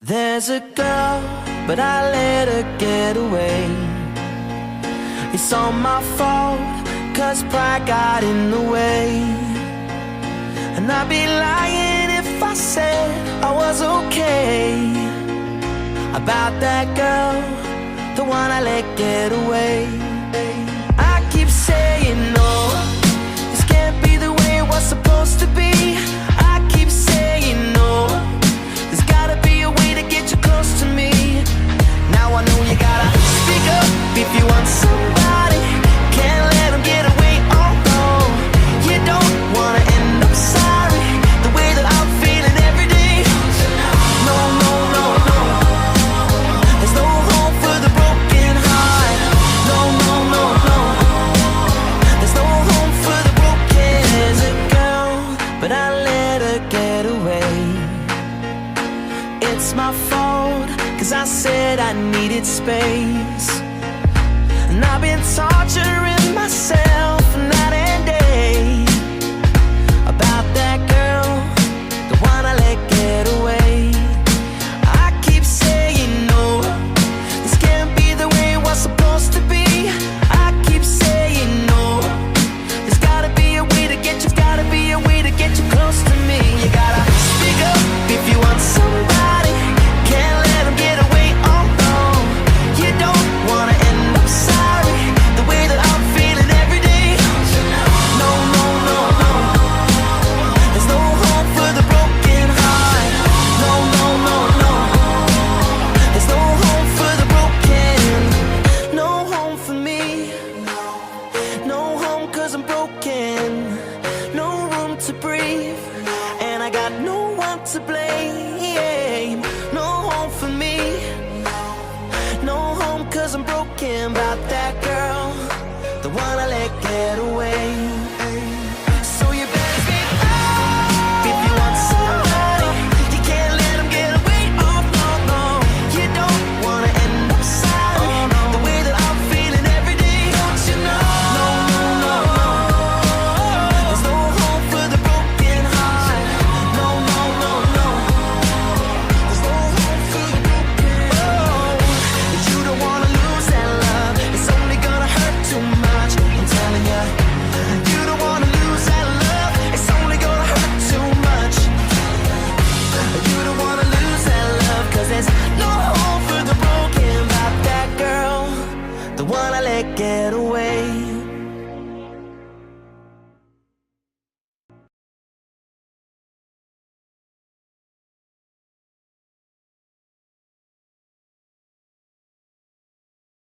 There's a girl, but I let her get away. It's all my fault, cause pride got in the way. And I'd be lying if I said I was okay about that girl, the one I let get away. I keep saying no, this can't be the way it was supposed to be. I keep saying no, there's gotta be a way to get you close to me. Now I know you gotta speak up if you want somebody. Can't let them get away, oh no. You don't wanna end up sorry, the way that I'm feeling every day. No, no, no, no, there's no hope for the broken heart. No, no, no, no, there's no hope for the broken. There's a girl, but I let her get away. It's my fault, cause I said I needed space. And I've been torturing myself